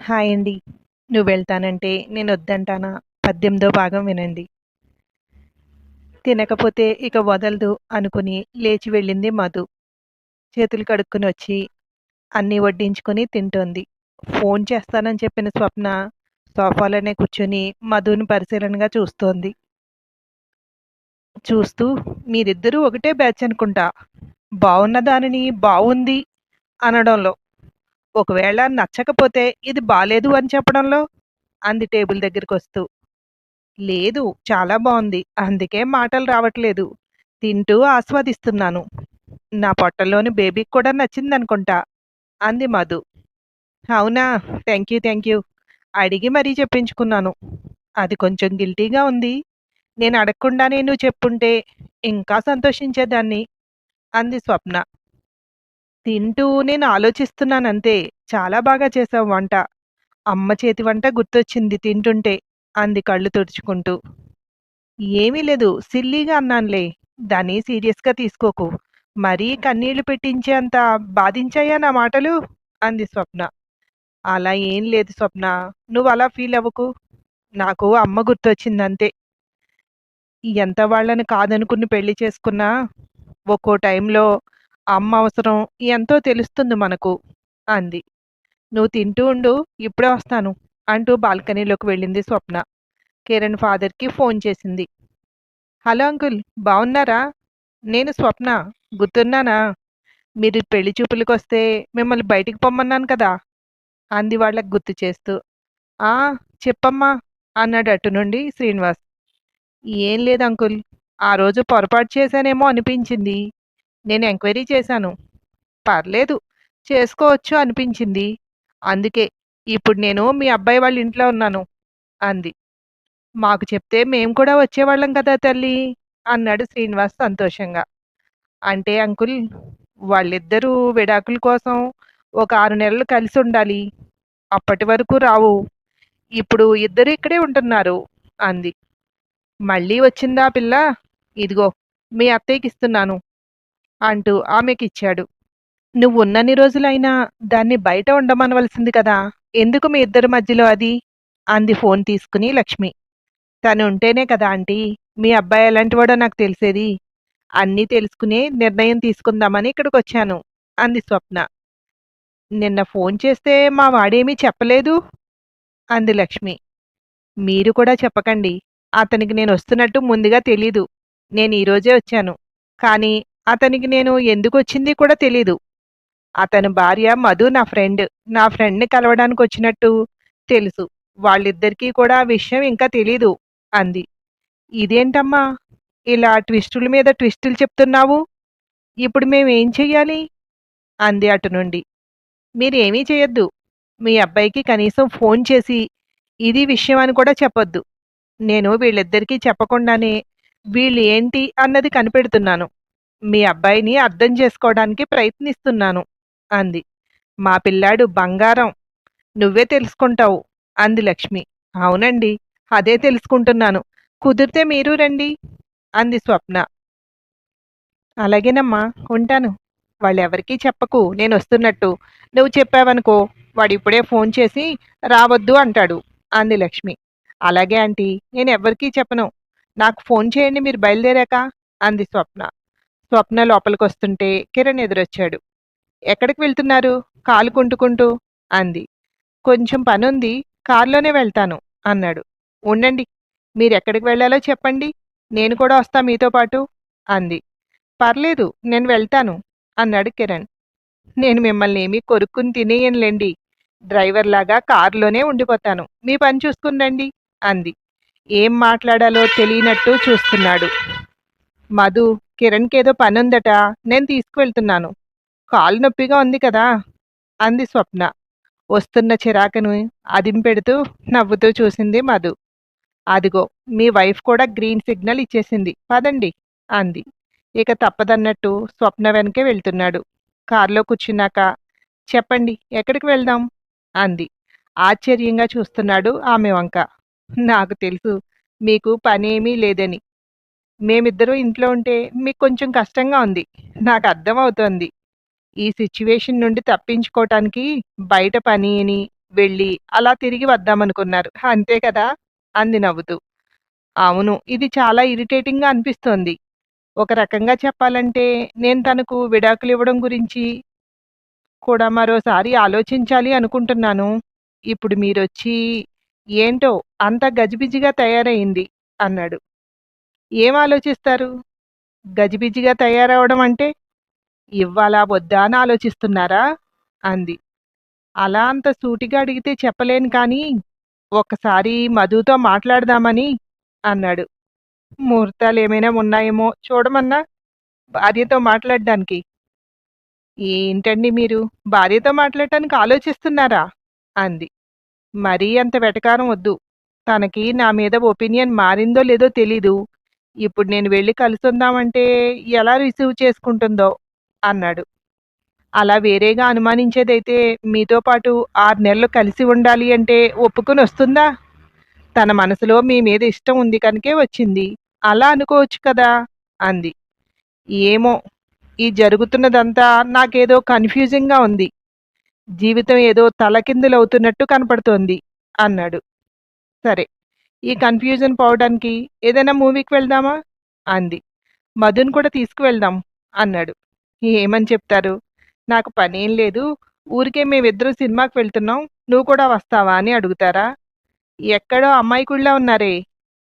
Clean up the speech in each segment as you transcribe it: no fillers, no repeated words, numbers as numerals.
Hi అండి. నువ్వెళ్తానంటే నేనొద్దంటానా? 18వ భాగం వినండి. తినకపోతే ఇక వదలదు అనుకుని లేచి వెళ్ళింది మధు. చేతులు కడుక్కొనొచ్చి అన్నీ వడ్డించుకొని తింటోంది. ఫోన్ చేస్తానని చెప్పిన స్వప్న సోఫాలోనే కూర్చొని మధుని పరిశీలనగా చూస్తోంది. చూస్తూ మీరిద్దరూ ఒకటే బ్యాచ్ అనుకుంటా. బావున్న దానిని బావుంది అనడంలో, ఒకవేళ నచ్చకపోతే ఇది బాలేదు అని చెప్పడంలో అంది టేబుల్ దగ్గరకొస్తూ. లేదు. చాలా బావుంది. అందుకే మాటలు రావట్లేదు. తింటూ ఆస్వాదిస్తున్నాను. నా పొట్టలోని బేబీకి కూడా నచ్చిందనుకుంటా అంది మధు. అవునా! థాంక్యూ. అడిగి మరీ చెప్పించుకున్నాను. అది కొంచెం గిల్టీగా ఉంది. నేను అడగకుండానే నువ్వు చెప్పుంటే ఇంకా సంతోషించేదాన్ని అంది స్వప్న. తింటూ నేను ఆలోచిస్తున్నానంతే. చాలా బాగా చేశావు వంట. అమ్మ చేతి వంట గుర్తొచ్చింది తింటుంటే అంది కళ్ళు తుడుచుకుంటూ. ఏమీ లేదు. సిల్లీగా అన్నానులే. దాన్ని సీరియస్‌గా తీసుకోకు. మరీ కన్నీళ్లు పెట్టించేంత బాధించాయా నా మాటలు? అంది స్వప్న. అలా ఏం లేదు స్వప్న. నువ్వలా ఫీలవ్వకు. నాకు అమ్మ గుర్తొచ్చిందంతే. ఎంత వాళ్ళని కాదనుకుని పెళ్లి చేసుకున్నా, ఒక్కో టైంలో అమ్మ అవసరం ఎంతో తెలుస్తుంది మనకు అంది. నువ్వు తింటూ ఉండు. ఇప్పుడే వస్తాను అంటూ బాల్కనీలోకి వెళ్ళింది స్వప్న. కిరణ్ ఫాదర్‌కి ఫోన్ చేసింది. హలో అంకుల్ బావున్నారా? నేను స్వప్న. గుర్తున్నానా? మీరు పెళ్లి చూపులకొస్తే మిమ్మల్ని బయటికి పొమ్మన్నాను కదా! అంది వాళ్ళకి గుర్తు చేస్తూ. ఆ! చెప్పమ్మా అన్నాడు అటు నుండి శ్రీనివాస్. ఏం లేదు అంకుల్. ఆ రోజు పొరపాటు చేశానేమో అనిపించింది. నేను ఎంక్వైరీ చేశాను. పర్లేదు. చేసుకోవచ్చు అనిపించింది. అందుకే ఇప్పుడు నేను మీ అబ్బాయి వాళ్ళ ఇంట్లో ఉన్నాను అంది. మాకు చెప్తే మేము కూడా వచ్చేవాళ్ళం కదా తల్లి అన్నాడు శ్రీనివాస్ సంతోషంగా. అంటే అంకుల్ వాళ్ళిద్దరూ విడాకుల కోసం ఒక 6 నెలలు కలిసుండాలి. అప్పటి వరకు రావు. ఇప్పుడు ఇద్దరు ఇక్కడే ఉంటున్నారు అంది. మళ్ళీ వచ్చిందా పిల్ల? ఇదిగో మీ అత్తయ్యకిస్తున్నాను అంటూ ఆమెకిచ్చాడు. నువ్వున్నన్ని రోజులైనా దాన్ని బయట ఉండమనవలసింది కదా! ఎందుకు మీ ఇద్దరి మధ్యలో అది? అంది ఫోన్ తీసుకుని లక్ష్మి. తనుంటేనే కదా ఆంటీ మీ అబ్బాయి ఎలాంటివాడో నాకు తెలిసేది. అన్నీ తెలుసుకునే నిర్ణయం తీసుకుందామని ఇక్కడికొచ్చాను అంది స్వప్న. నిన్న ఫోన్ చేస్తే మా వాడేమీ చెప్పలేదు అంది లక్ష్మి. మీరు కూడా చెప్పకండి. అతనికి నేనొస్తున్నట్టు ముందుగా తెలీదు. నేను ఈరోజే వచ్చాను. కానీ అతనికి నేను ఎందుకొచ్చింది కూడా తెలీదు. అతని భార్య మధు నా ఫ్రెండ్. నా ఫ్రెండ్‌ని కలవడానికొచ్చినట్టు తెలుసు. వాళ్ళిద్దరికీ కూడా ఆ విషయం ఇంకా తెలీదు అంది. ఇదేంటమ్మా! ఇలా ట్విస్టుల మీద ట్విస్టులు చెప్తున్నావు? ఇప్పుడు మేమేం చెయ్యాలి? అంది అటు నుండి. మీరేమీ చెయ్యొద్దు. మీ అబ్బాయికి కనీసం ఫోన్ చేసి ఇది విషయం అని కూడా చెప్పొద్దు. నేను వీళ్ళిద్దరికీ చెప్పకుండానే వీళ్ళు ఏంటి అన్నది కనిపెడుతున్నాను. మీ అబ్బాయిని అర్థం చేసుకోవడానికి ప్రయత్నిస్తున్నాను అంది. మా పిల్లాడు బంగారం. నువ్వే తెలుసుకుంటావు అంది లక్ష్మి. అవునండి. అదే తెలుసుకుంటున్నాను. కుదిరితే మీరు రండి అంది స్వప్న. అలాగేనమ్మా ఉంటాను. వాళ్ళెవరికీ చెప్పకు నేనొస్తున్నట్టు. నువ్వు చెప్పావనుకో వాడిప్పుడే ఫోన్ చేసి రావద్దు అంటాడు అంది లక్ష్మి. అలాగే ఆంటీ నేనెవ్వరికీ చెప్పను. నాకు ఫోన్ చేయండి మీరు బయలుదేరాక అంది స్వప్న. స్వప్న లోపలికొస్తుంటే కిరణ్ ఎదురొచ్చాడు. ఎక్కడికి వెళ్తున్నారు? కాలు కుంటుకుంటూ అంది. కొంచెం పనుంది. కారులోనే వెళ్తాను అన్నాడు. ఉండండి. మీరెక్కడికి వెళ్ళాలో చెప్పండి. నేను కూడా వస్తా మీతో పాటు అంది. పర్లేదు నేను వెళ్తాను అన్నాడు కిరణ్. నేను మిమ్మల్ని ఏమీ కొరుక్కుని తినేయనులేండి. డ్రైవర్‌లాగా కారులోనే ఉండిపోతాను. మీ పని చూసుకుని రండి అంది. ఏం మాట్లాడాలో తెలియనట్టు చూస్తున్నాడు. మధు కిరణ్‌కేదో పనుందట. నేను తీసుకువెళ్తున్నాను. కాలు నొప్పిగా ఉంది కదా! అంది స్వప్న. వస్తున్న చిరాకును అదింపెడుతూ నవ్వుతూ చూసింది మధు. అదిగో మీ వైఫ్ కూడా గ్రీన్ సిగ్నల్ ఇచ్చేసింది. పదండి అంది. ఇక తప్పదన్నట్టు స్వప్న వెనకే వెళ్తున్నాడు. కారులో కూర్చున్నాక చెప్పండి ఎక్కడికి వెళ్దాం అంది. ఆశ్చర్యంగా చూస్తున్నాడు ఆమె వంక. నాకు తెలుసు మీకు పనేమీ లేదని. మేమిద్దరం ఇంట్లో ఉంటే మీకు కొంచెం కష్టంగా ఉంది. నాకు అర్థమవుతోంది. ఈ సిట్యుయేషన్ నుండి తప్పించుకోవటానికి బయట పని అని, వెళ్ళి అలా తిరిగి వద్దామనుకున్నారు. అంతే కదా! అంది నవ్వుతూ. అవును. ఇది చాలా ఇరిటేటింగ్‌గా అనిపిస్తోంది. ఒక రకంగా చెప్పాలంటే నేను తనకు విడాకులివ్వడం గురించి కూడా మరోసారి ఆలోచించాలి అనుకుంటున్నాను. ఇప్పుడు మీరొచ్చి ఏంటో అంత గజిబిజిగా తయారయింది అన్నాడు. ఏం ఆలోచిస్తారు? గజిబిజిగా తయారవ్వడం అంటే? ఇవ్వాలా వద్దా అని ఆలోచిస్తున్నారా? అంది. అలా అంత సూటిగా అడిగితే చెప్పలేను కానీ, ఒక్కసారి మధుతో మాట్లాడదామని అన్నాడు. ముహూర్తాలేమైనా ఉన్నాయేమో చూడమన్నా? భార్యతో మాట్లాడ్డానికి. ఏంటండి మీరు? భార్యతో మాట్లాడటానికి ఆలోచిస్తున్నారా? అంది. మరీ అంత వెటకారం వద్దు. తనకి నా మీద ఒపీనియన్ మారిందో లేదో తెలీదు. ఇప్పుడు నేను వెళ్లి కలిసొద్దామంటే ఎలా రిసీవ్ చేసుకుంటుందో అన్నాడు. అలా వేరేగా అనుమానించేదైతే మీతో పాటు 6 నెలలు కలిసి ఉండాలి అంటే ఒప్పుకొనొస్తుందా? తన మనసులో మీ మీద ఇష్టం ఉంది కనుకే వచ్చింది. అలా అనుకోవచ్చు కదా! అంది. ఏమో! ఈ జరుగుతున్నదంతా నాకేదో కన్‌ఫ్యూజింగ్‌గా ఉంది. జీవితం ఏదో తలకిందులవుతున్నట్టు కనపడుతోంది అన్నాడు. సరే. ఈ కన్‌ఫ్యూజన్ పోవడానికి ఏదైనా మూవీకి వెళ్దామా? అంది. మధుని కూడా తీసుకువెళ్దాం అన్నాడు. ఏమని చెప్తారు? నాకు పనేం లేదు. ఊరికే మేమిద్దరం సినిమాకి వెళ్తున్నాం. నువ్వు కూడా వస్తావా అని అడుగుతారా? ఎక్కడో అమాయకుల్లా ఉన్నారే.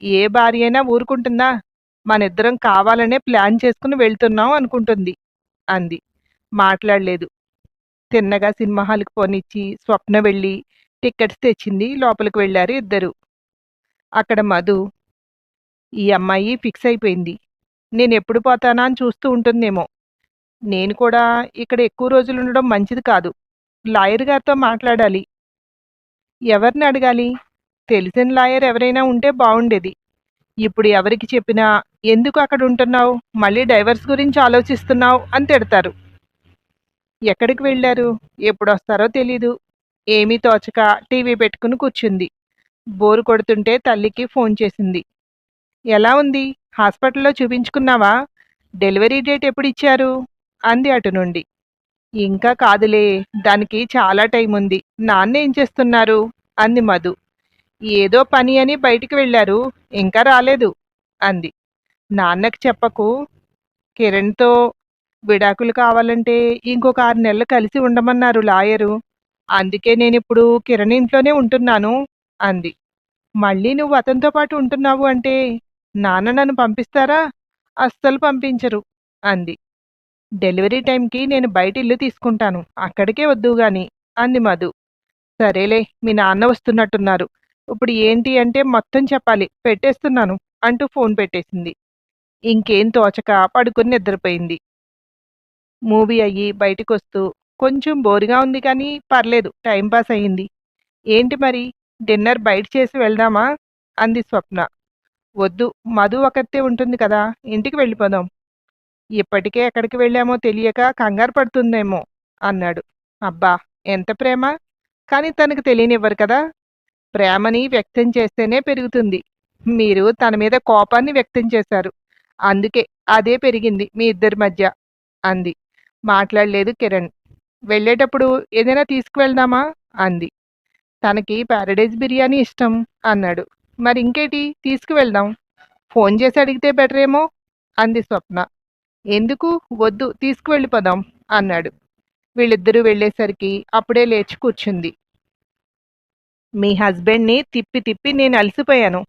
ఏ భార్య అయినా ఊరుకుంటుందా? మనిద్దరం కావాలనే ప్లాన్ చేసుకుని వెళ్తున్నాం అనుకుంటుంది అంది. మాట్లాడలేదు. తిన్నగా సినిమా హాల్‌కి పోనిచ్చి స్వప్న వెళ్ళి టికెట్స్ తెచ్చింది. లోపలికి వెళ్లారు ఇద్దరు. అక్కడ మధు ఈ అమ్మాయి ఫిక్స్ అయిపోయింది. నేనెప్పుడు పోతానా అని చూస్తూ ఉంటుందేమో. నేను కూడా ఇక్కడ ఎక్కువ రోజులుండడం మంచిది కాదు. లాయర్ గారితో మాట్లాడాలి. ఎవరిని అడగాలి? తెలిసిన లాయర్ ఎవరైనా ఉంటే బావుండేది. ఇప్పుడు ఎవరికి చెప్పినా ఎందుకు అక్కడుంటున్నావు? మళ్ళీ డైవర్స్ గురించి ఆలోచిస్తున్నావు అని తిడతారు. ఎక్కడికి వెళ్లారు? ఎప్పుడొస్తారో తెలీదు. ఏమీ తోచక టీవీ పెట్టుకుని కూర్చుంది. బోరు కొడుతుంటే తల్లికి ఫోన్ చేసింది. ఎలా ఉంది? హాస్పిటల్‌లో చూపించుకున్నావా? Delivery date ఎప్పుడిచ్చారు? అంది అటు నుండి. ఇంకా కాదులే. దానికి చాలా టైముంది. నాన్నేం చేస్తున్నారు? అంది మధు. ఏదో పని అని బయటికి వెళ్లారు. ఇంకా రాలేదు అంది. నాన్నకి చెప్పకు. కిరణ్‌తో విడాకులు కావాలంటే ఇంకొక 6 నెలలు కలిసి ఉండమన్నారు లాయరు. అందుకే నేనిప్పుడు కిరణ్ ఇంట్లోనే ఉంటున్నాను అంది. మళ్ళీ నువ్వు అతనితో పాటు ఉంటున్నావు అంటే నాన్న నన్ను పంపిస్తారా? అస్సలు పంపించరు అంది. డెలివరీ టైంకి నేను బయట ఇల్లు తీసుకుంటాను. అక్కడికే వద్దువు గాని అంది మధు. సరేలే మీ నాన్న వస్తున్నట్టున్నారు. ఇప్పుడు ఏంటి అంటే మొత్తం చెప్పాలి. పెట్టేస్తున్నాను అంటూ ఫోన్ పెట్టేసింది. ఇంకేం తోచక పడుకుని నిద్రపోయింది. మూవీ అయ్యి బయటికొస్తూ కొంచెం బోరుగా ఉంది కానీ పర్లేదు టైం పాస్ అయింది. ఏంటి మరి డిన్నర్ బయట చేసి వెళ్దామా? అంది స్వప్న. వద్దు. మధు ఒక్కతే ఉంటుంది కదా! ఇంటికి వెళ్ళిపోదాం. ఇప్పటికే ఎక్కడికి వెళ్ళామో తెలియక కంగారు పడుతుందేమో అన్నాడు. అబ్బా! ఎంత ప్రేమ! కానీ తనకు తెలియనివ్వరు కదా! ప్రేమని వ్యక్తం చేస్తేనే పెరుగుతుంది. మీరు తన మీద కోపాన్ని వ్యక్తం చేశారు. అందుకే అదే పెరిగింది మీ ఇద్దరి మధ్య అంది. మాట్లాడలేదు కిరణ్. వెళ్ళేటప్పుడు ఏదైనా తీసుకువెళ్దామా? అంది. తనకి పారడైజ్ బిర్యానీ ఇష్టం అన్నాడు. మరి ఇంకేటి తీసుకువెళ్దాం. ఫోన్ చేసి అడిగితే బెటరేమో అంది స్వప్న. ఎందుకు? వద్దు తీసుకువెళ్ళిపోదాం అన్నాడు. వీళ్ళిద్దరూ వెళ్ళేసరికి అప్పుడే లేచి కూర్చుంది. మీ హస్బెండ్‌ని తిప్పి తిప్పి నేను అలసిపోయాను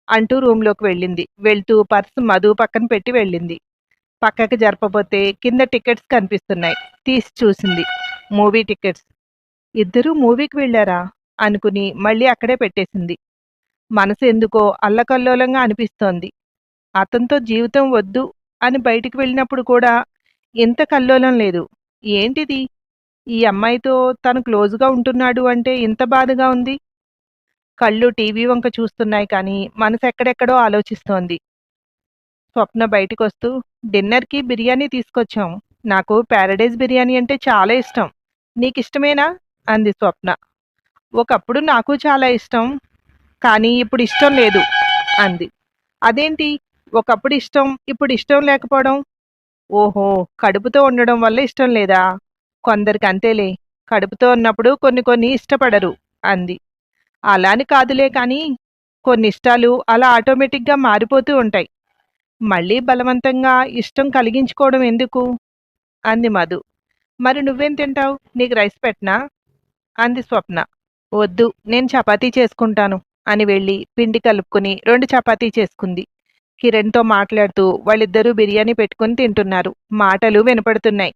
అంటూ రూమ్‌లోకి వెళ్ళింది. వెళ్తూ పర్స్ మధు పక్కన పెట్టి వెళ్ళింది. పక్కకి జరపబోతే కింద టికెట్స్ కనిపిస్తున్నాయి. తీసి చూసింది. Movie tickets. ఇద్దరూ మూవీకి వెళ్లారా? అనుకుని మళ్ళీ అక్కడే పెట్టేసింది. మనసు ఎందుకో అల్లకల్లోలంగా అనిపిస్తోంది. అతనితో జీవితం వద్దు అని బయటికి వెళ్ళినప్పుడు కూడా ఇంత కల్లోలం లేదు. ఏంటిది? ఈ అమ్మాయితో తను క్లోజ్‌గా ఉంటున్నాడు అంటే ఇంత బాధగా ఉంది. కళ్ళు టీవీ వంక చూస్తున్నాయి కానీ మనసు ఎక్కడెక్కడో ఆలోచిస్తోంది. స్వప్న బయటికొస్తూ డిన్నర్‌కి బిర్యానీ తీసుకొచ్చాం. నాకు పారడైజ్ బిర్యానీ అంటే చాలా ఇష్టం. నీకిష్టమేనా? అంది స్వప్న. ఒకప్పుడు నాకు చాలా ఇష్టం. కానీ ఇప్పుడు ఇష్టం లేదు అంది. అదేంటి? ఒకప్పుడు ఇష్టం, ఇప్పుడు ఇష్టం లేకపోవడం? ఓహో! కడుపుతో ఉండడం వల్ల ఇష్టం లేదా? కొందరికి అంతేలే. కడుపుతో ఉన్నప్పుడు కొన్ని కొన్ని ఇష్టపడరు. అంది. అలా అని కాదులే కానీ, కొన్ని ఇష్టాలు అలా ఆటోమేటిక్‌గా మారిపోతూ ఉంటాయి. మళ్ళీ బలవంతంగా ఇష్టం కలిగించుకోవడం ఎందుకు? అంది మధు. మరి నువ్వేం తింటావు? నీకు రైస్ పెట్టనా? అంది స్వప్న. వద్దు, నేను చపాతీ చేసుకుంటాను అని వెళ్ళి పిండి కలుపుకొని 2 చపాతీ చేసుకుంది. కిరణ్‌తో మాట్లాడుతూ వాళ్ళిద్దరూ బిర్యానీ పెట్టుకొని తింటున్నారు. మాటలు వినపడుతున్నాయి.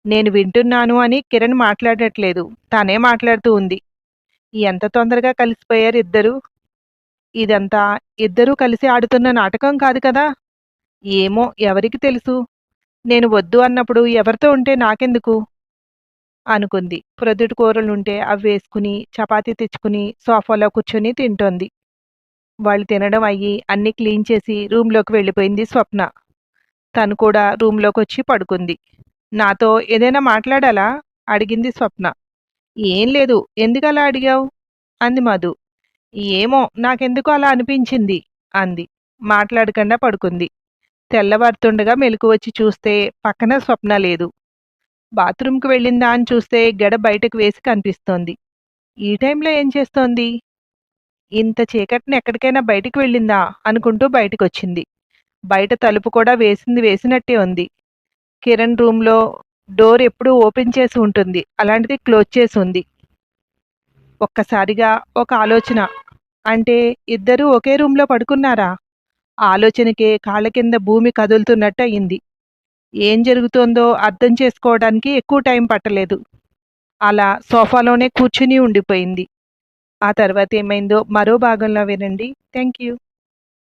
నేను వింటున్నాను అని కిరణ్ మాట్లాడట్లేదు. తనే మాట్లాడుతూ ఉంది. ఎంత తొందరగా కలిసిపోయారు ఇద్దరూ. ఇదంతా ఇద్దరూ కలిసి ఆడుతున్న నాటకం కాదు కదా! ఏమో ఎవరికి తెలుసు? నేను వద్దు అన్నప్పుడు ఎవరితో ఉంటే నాకెందుకు? అనుకుంది. ప్రొద్దుటి కూరలుంటే అవి వేసుకుని, చపాతీ తెచ్చుకుని సోఫాలో కూర్చొని తింటోంది. వాళ్ళు తినడం అయ్యి అన్నీ క్లీన్ చేసి రూమ్‌లోకి వెళ్ళిపోయింది స్వప్న. తను కూడా రూమ్‌లోకొచ్చి పడుకుంది. నాతో ఏదైనా మాట్లాడాలా? అడిగింది స్వప్న. ఏం లేదు. ఎందుకలా అడిగావు? అంది మధు. ఏమో నాకెందుకో అలా అనిపించింది అంది. మాట్లాడకుండా పడుకుంది. తెల్లవారుతుండగా మెలకువొచ్చి చూస్తే పక్కన స్వప్న లేదు. బాత్రూంకి వెళ్ళిందా అని చూస్తే గెడ బయటకు వేసి కనిపిస్తోంది. ఈ టైంలో ఏం చేస్తోంది? ఇంత చీకటిన ఎక్కడికైనా బయటికి వెళ్ళిందా అనుకుంటూ బయటకొచ్చింది. బయట తలుపు కూడా వేసింది వేసినట్టే ఉంది. కిరణ్ రూమ్‌లో డోర్ ఎప్పుడూ ఓపెన్ చేసి ఉంటుంది. అలాంటిది క్లోజ్ చేసి ఉంది. ఒక్కసారిగా ఒక ఆలోచన. అంటే ఇద్దరూ ఒకే రూమ్‌లో పడుకున్నారా? ఆ ఆలోచనకే కాళ్ళ కింద భూమి కదులుతున్నట్టు అయింది. ఏం జరుగుతోందో అర్థం చేసుకోవడానికి ఎక్కువ టైం పట్టలేదు. అలా సోఫాలోనే కూర్చుని ఉండిపోయింది. ఆ తర్వాత ఏమైందో మరో భాగంలో వినండి. Thank you.